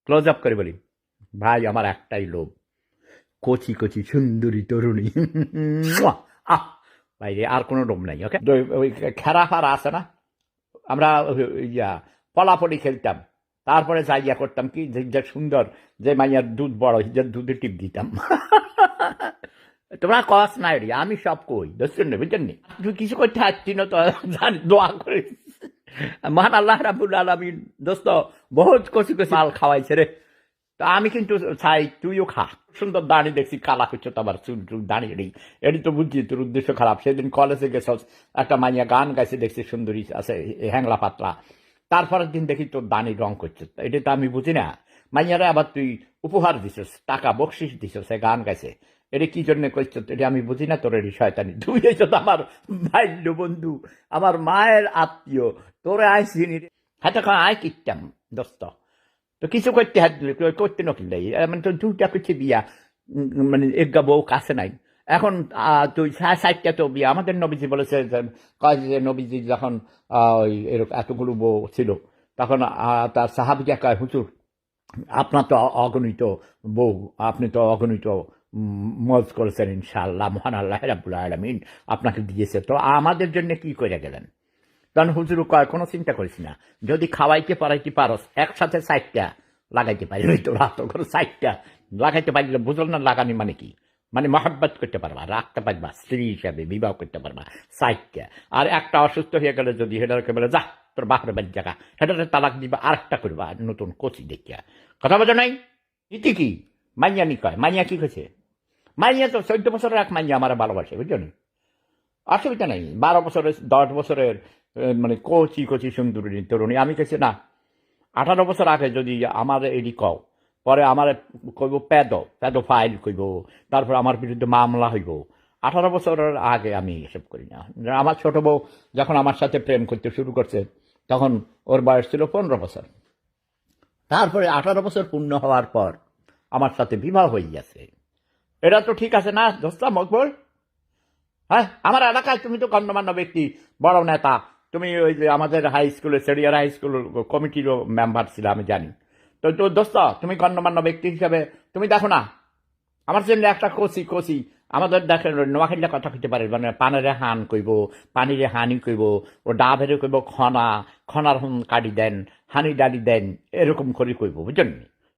Close up করে বলি, ভাই আমার একটাই লোভ, কচি কচি সুন্দরী তরুণী। আহ ভাই রে, আর কোনো লোভ নাই। ওকে, ওই খেরা ফারা আছে না, আমরা পলাপলি খেলতাম, তারপরে যাইয়া করতাম কি, যে সুন্দর, যে মাইয়ার দুধ বড়, যে দুধে টিপ দিতাম। তোমরা কস নাই রে, আমি সব কই, বুঝছেন না, বুঝছেন নি, তুই কিছু করতে আসছি না তো, জানি দোয়া করে মহান আল্লাহ রাব্বুল আলামিন দোস্ত বহুত কচি কচি মাল খাওয়াইছে রে। তা আমি কিন্তু চাই তুইও খা। সুন্দর দাঁড়ি দেখছি, কালা হচ্ছে তো আবার চুল চুল দাঁড়িয়ে নেই, এটি তো বুঝছি তোর উদ্দেশ্য খারাপ। সেদিন কলেজে গেছ, একটা মাইয়া গান গাইছে দেখছি, সুন্দরী আছে, হ্যাংলা পাতলা, তারপরের দিন দেখি তোর দাঁড়ি রং করছে, এটা তো আমি বুঝি না। মাইয়ারে আবার তুই উপহার দিছিস, টাকা বকশিস দিছিস, সে গান গাইছে, এটা কি জন্য করছো এটা আমি বুঝি না। তোর এটি শয়তানি, তুই এসো তো আমার বাল্য বন্ধু, আমার মায়ের আত্মীয়, তোরে আইসিনি, হাতে আয় কিটতাম দোস্ত। তো কিছু করতে হাত করতে নকিল, মানে তো দুটা করছে বিয়া, মানে এগা বউ কাছে নাই এখন। তুই সাইডটা তো বিয়া, আমাদের নবীজি বলেছে যে নবীজি যখন এরকম এতগুলো বউ ছিল, তখন তার সাহাবিকে কয়, হুজুর আপনার তো অগণিত বউ, আপনি তো অগণিত মজ করেছেন, ইনশাআল্লাহ মহান আল্লাহ রাব্বুল আলামিন আপনাকে দিয়েছে, তো আমাদের জন্য কি করে গেলেন? তখন হুজুর কয়, কোনো চিন্তা করিস না, যদি খাওয়াইতে পারাইতে পারস, একসাথে সাইডটা লাগাইতে পারি, তো রাত করে সাইডটা লাগাইতে পারলে, বুঝল না লাগানি মানে কি, মানে মহাব্বত করতে পারবা, রাখতে পারবা, স্ত্রী হিসাবে বিবাহ করতে পারবা সাইডটা। আর একটা অসুস্থ হয়ে গেলে যদি হেডারকে বলে যা তোর বাপের বাড়ির জায়গা, হেডারে তালাক দিবা, আর একটা করবা নতুন কচি দেখিয়া। কথা বোঝো নাই? ইতি কি মাইয়া নি কয়, মাইয়া কি কইছে? মাইয়া তো 14 বছরের এক মাইয়া আমার ভালোবাসে, বুঝছো নি, অসুবিধা নেই। 12 বছরের 10 বছরের মানে কচি কচি সুন্দরী তরুণী। আমি কেছি না, 18 বছর আগে যদি আমার এডি কও, পরে আমার কইব পেদো ফাইল কইব, তারপর আমার বিরুদ্ধে মামলা হইব। 18 বছরের আগে আমি এসব করি না। আমার ছোট বউ যখন আমার সাথে প্রেম করতে শুরু করছে, তখন ওর বয়স ছিল 15 বছর। তারপরে 18 বছর পূর্ণ হওয়ার পর আমার সাথে বিবাহ হয়ে গেছে। এটা তো ঠিক আছে না দোস্তা মকবুল? হ্যাঁ, আমার এলাকায় তুমি তো গণ্যমান্য ব্যক্তি, বড় নেতা, তুমি ওই যে আমাদের হাই স্কুলের, সেরিয়ার হাই স্কুল কমিটিরও মেম্বার ছিল আমি জানি। তো তো দোস্ত, তুমি গণ্যমান্য ব্যক্তি হিসাবে তুমি দেখো না, আমার জন্য একটা কচি কচি, আমাদের দেখেন নোয়াখালীরা কথা কইতে পারে, মানে পানেরে হান কইব, পানিরে হানি কইব, ও ডাভেরে কইব খনা, খনার হুন কাটি দেন, হানি ডালি দেন, এরকম করে কইব, বুঝলেন?